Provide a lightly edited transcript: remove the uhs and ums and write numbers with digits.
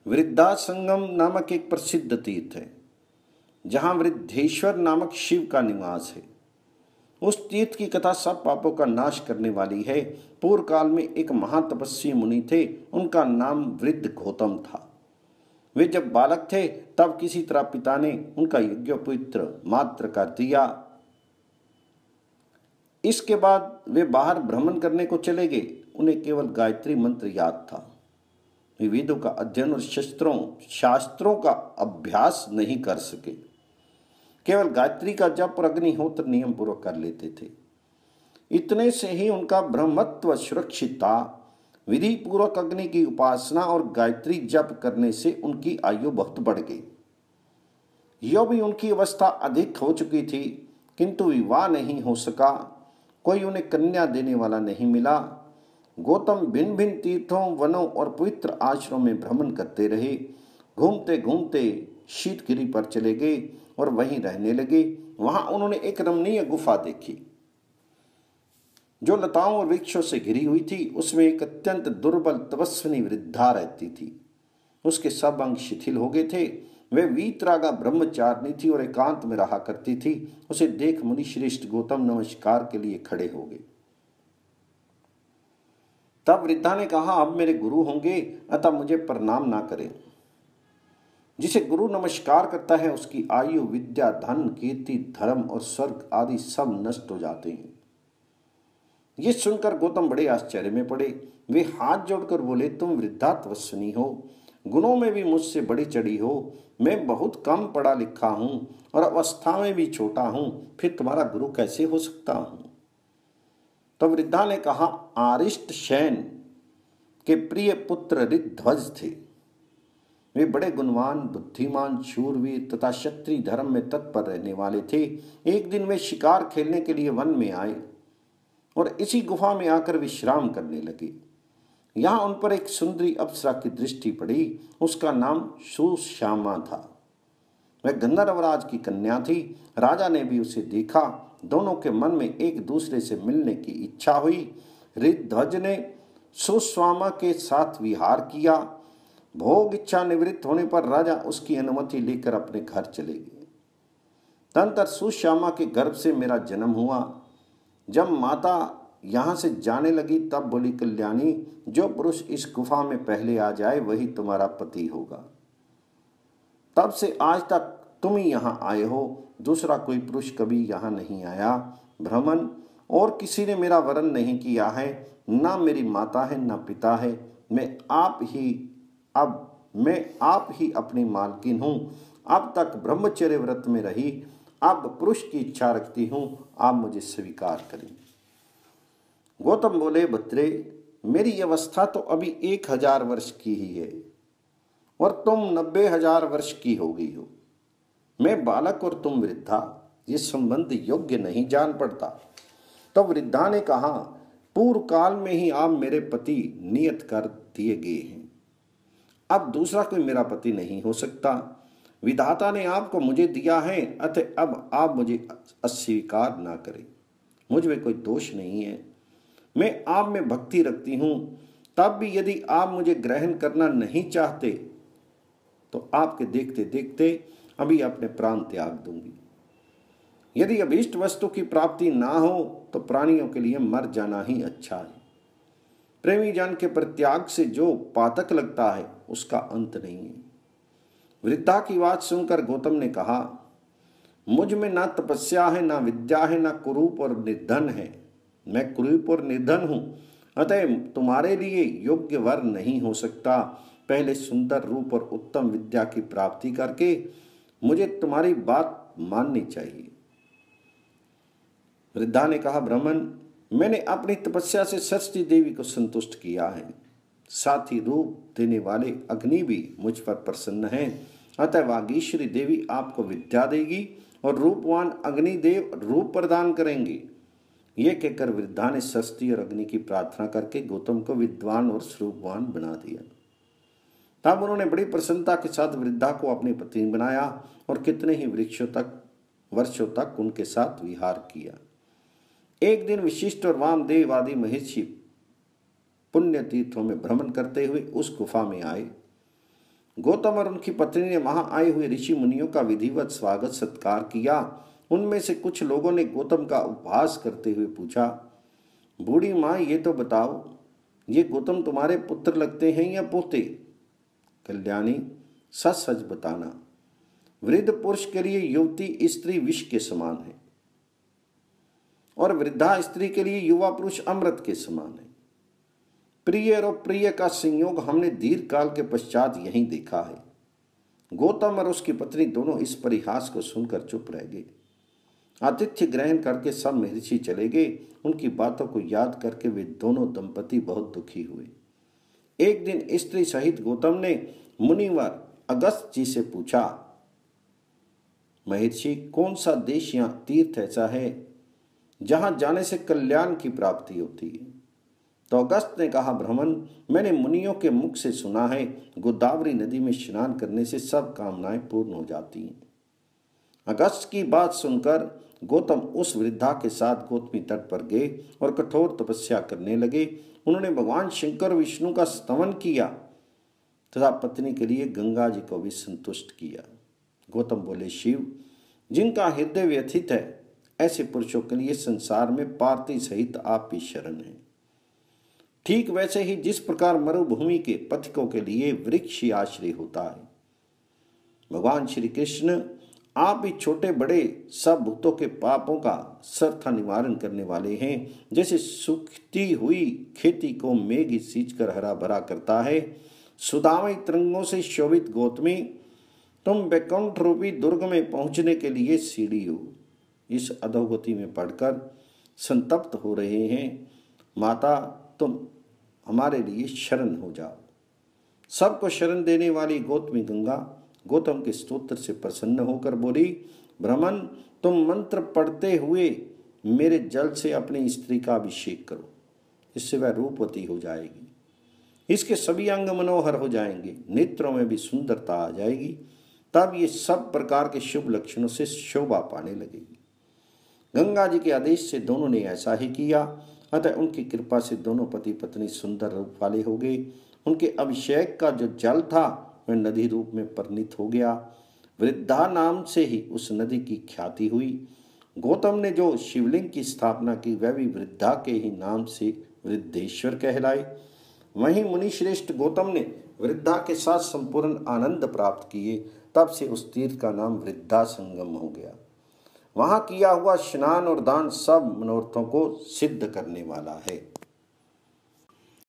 वृद्धा संगम नामक एक प्रसिद्ध तीर्थ है जहां वृद्धेश्वर नामक शिव का निवास है। उस तीर्थ की कथा सब पापों का नाश करने वाली है। पूर्व काल में एक महातपस्वी मुनि थे, उनका नाम वृद्ध गौतम था। वे जब बालक थे तब किसी तरह पिता ने उनका यज्ञोपवीत मात्र कर दिया। इसके बाद वे बाहर भ्रमण करने को चले गए। उन्हें केवल गायत्री मंत्र याद था। वे वेदों का अध्ययन और शास्त्रों का अभ्यास नहीं कर सके। केवल गायत्री का जप और अग्निहोत्र नियम पूर्वक कर लेते थे। इतने से ही उनका ब्रह्मत्व सुरक्षित था। विधि पूर्वक अग्नि की उपासना और गायत्री जप करने से उनकी आयु बहुत बढ़ गई। यो भी उनकी अवस्था अधिक हो चुकी थी, किंतु विवाह नहीं हो सका। कोई उन्हें कन्या देने वाला नहीं मिला। गौतम भिन्न भिन्न तीर्थों, वनों और पवित्र आश्रमों में भ्रमण करते रहे। घूमते घूमते शीतगिरी पर चले गए और वहीं रहने लगे। वहां उन्होंने एक रमणीय गुफा देखी जो लताओं और वृक्षों से घिरी हुई थी। उसमें एक अत्यंत दुर्बल तपस्विनी वृद्धा रहती थी। उसके सब अंग शिथिल हो गए थे। वे वीतरागा ब्रह्मचारिणी थी और एकांत में रहा करती थी। उसे देख मुनि श्रेष्ठ गौतम नमस्कार के लिए खड़े हो गए। तब वृद्धा ने कहा, अब मेरे गुरु होंगे, अतः मुझे प्रणाम ना करें। जिसे गुरु नमस्कार करता है उसकी आयु, विद्या, धन, कीर्ति, धर्म और स्वर्ग आदि सब नष्ट हो जाते हैं। ये सुनकर गौतम बड़े आश्चर्य में पड़े। वे हाथ जोड़कर बोले, तुम वृद्धा तपस्विनी हो, गुणों में भी मुझसे बड़ी चढ़ी हो। मैं बहुत कम पढ़ा लिखा हूँ और अवस्था में भी छोटा हूँ, फिर तुम्हारा गुरु कैसे हो सकता हूँ? तो वृद्धा ने कहा, आरिष्ट शैन के प्रिय पुत्र ऋध्वज थे। वे बड़े गुणवान, बुद्धिमान, शूरवीर तथा क्षत्रिय धर्म में तत्पर रहने वाले थे। एक दिन वे शिकार खेलने के लिए वन में आए और इसी गुफा में आकर विश्राम करने लगे। यहाँ उन पर एक सुंदरी अप्सरा की दृष्टि पड़ी। उसका नाम सुश्यामा था। वह गंधर्वराज की कन्या थी। राजा ने भी उसे देखा। दोनों के मन में एक दूसरे से मिलने की इच्छा हुई। ऋध्वज ने सुश्यामा के साथ विहार किया। भोग इच्छा निवृत्त होने पर राजा उसकी अनुमति लेकर अपने घर चले गए। तदनंतर सुश्यामा के गर्भ से मेरा जन्म हुआ। जब माता यहाँ से जाने लगी तब बोली, कल्याणी, जो पुरुष इस गुफा में पहले आ जाए वही तुम्हारा पति होगा। तब से आज तक तुम ही यहाँ आए हो, दूसरा कोई पुरुष कभी यहाँ नहीं आया। भ्रमण और किसी ने मेरा वरण नहीं किया है। ना मेरी माता है ना पिता है। मैं आप ही अपनी मालकिन हूँ। अब तक ब्रह्मचर्य व्रत में रही, अब पुरुष की इच्छा रखती हूँ, आप मुझे स्वीकार करें। गौतम बोले, भद्रे, मेरी अवस्था तो अभी 1000 वर्ष की ही है और तुम 90,000 वर्ष की हो गई हो। मैं बालक और तुम वृद्धा, ये संबंध योग्य नहीं जान पड़ता। तो वृद्धा ने कहा, पूर्व काल में ही आप मेरे पति नियत कर दिए गए हैं। अब दूसरा कोई मेरा पति नहीं हो सकता। विधाता ने आपको मुझे दिया है, अतः अब आप मुझे अस्वीकार ना करें। मुझ में कोई दोष नहीं है। मैं आप में भक्ति रखती हूँ। तब भी यदि आप मुझे ग्रहण करना नहीं चाहते तो आपके देखते देखते अभी अपने प्राण त्याग दूंगी। यदि अभीष्ट वस्तु की प्राप्ति ना हो तो प्राणियों के लिए मर जाना ही अच्छा है। प्रेमी जन के परित्याग से जो पातक लगता है उसका अंत नहीं है। वृद्धा की बात सुनकर गौतम ने कहा, मुझ में ना तपस्या है, ना विद्या है, ना कुरूप और निर्धन है। मैं कुरूप और निर्धन हूँ, अतः तुम्हारे लिए योग्य वर नहीं हो सकता। पहले सुंदर रूप और उत्तम विद्या की प्राप्ति करके मुझे तुम्हारी बात माननी चाहिए। वृद्धा ने कहा, ब्राह्मण, मैंने अपनी तपस्या से सरस्वती देवी को संतुष्ट किया है। साथ ही रूप देने वाले अग्नि भी मुझ पर प्रसन्न हैं। अतः वागीश्वरी देवी आपको विद्या देगी और रूपवान अग्निदेव रूप प्रदान करेंगे। ये कहकर वृद्धा ने सरस्वती और अग्नि की प्रार्थना करके गौतम को विद्वान और स्वरूपवान बना दिया। तब उन्होंने बड़ी प्रसन्नता के साथ वृद्धा को अपनी पत्नी बनाया और कितने ही वर्षों तक उनके साथ विहार किया। एक दिन वशिष्ठ और वामदेव आदि महर्षि पुण्य तीर्थों में भ्रमण करते हुए उस गुफा में आए। गौतम और उनकी पत्नी ने वहां आए हुए ऋषि मुनियों का विधिवत स्वागत सत्कार किया। उनमें से कुछ लोगों ने गौतम का उपहास करते हुए पूछा, बूढ़ी माँ, ये तो बताओ, ये गौतम तुम्हारे पुत्र लगते हैं या पोते? कल्याणी, सच सच बताना। वृद्ध पुरुष के लिए युवती स्त्री विष के समान है और वृद्धा स्त्री के लिए युवा पुरुष अमृत के समान है। प्रिय और अप्रिय का संयोग हमने दीर्घ काल के पश्चात यहीं देखा है। गौतम और उसकी पत्नी दोनों इस परिहास को सुनकर चुप रह गए। आतिथ्य ग्रहण करके सब महर्षि चले गए। उनकी बातों को याद करके वे दोनों दंपति बहुत दुखी हुए। एक दिन स्त्री सहित गौतम ने मुनिवर अगस्त जी से पूछा, महर्षि, कौन सा देश या तीर्थ ऐसा है जहां जाने से कल्याण की प्राप्ति होती है? तो अगस्त ने कहा, ब्राह्मण, मैंने मुनियों के मुख से सुना है, गोदावरी नदी में स्नान करने से सब कामनाएं पूर्ण हो जाती हैं। अगस्त की बात सुनकर गौतम उस वृद्धा के साथ गौतमी तट पर गए और कठोर तपस्या करने लगे। उन्होंने भगवान शंकर विष्णु का स्तवन किया तथा पत्नी के लिए गंगा जी को भी संतुष्ट किया। गौतम बोले, शिव, जिनका हृदय व्यथित है, ऐसे पुरुषों के लिए संसार में पार्थी सहित आप ही शरण हैं। ठीक वैसे ही जिस प्रकार मरुभूमि के पथिकों के लिए वृक्ष ही आश्रय होता है, भगवान श्री कृष्ण आप ही छोटे बड़े सब भूतों के पापों का सर्वथा निवारण करने वाले हैं। जैसे सूखती हुई खेती को मेघ ही सींचकर हरा भरा करता है, सुदामय तरंगों से शोभित गौतमी, तुम वैकुंठ रूपी दुर्ग में पहुंचने के लिए सीढ़ी हो। इस अधोगति में पड़कर संतप्त हो रहे हैं। माता, तुम हमारे लिए शरण हो जाओ। सबको शरण देने वाली गौतमी गंगा गौतम के स्तोत्र से प्रसन्न होकर बोली, ब्राह्मण, तुम मंत्र पढ़ते हुए मेरे जल से अपनी स्त्री का अभिषेक करो, इससे वह रूपवती हो जाएगी। इसके सभी अंग मनोहर हो जाएंगे, नेत्रों में भी सुंदरता आ जाएगी। तब ये सब प्रकार के शुभ लक्षणों से शोभा पाने लगेगी। गंगा जी के आदेश से दोनों ने ऐसा ही किया। अतः उनकी कृपा से दोनों पति पत्नी सुंदर रूप वाले हो गए। उनके अभिषेक का जो जल था वह नदी रूप में परिणित हो गया। वृद्धा नाम से ही उस नदी की ख्याति हुई। गौतम ने जो शिवलिंग की स्थापना की वह भी वृद्धा के ही नाम से वृद्धेश्वर कहलाए। वहीं मुनिश्रेष्ठ गौतम ने वृद्धा के साथ संपूर्ण आनंद प्राप्त किए। तब से उस तीर्थ का नाम वृद्धा संगम हो गया। वहां किया हुआ स्नान और दान सब मनोरथों को सिद्ध करने वाला है।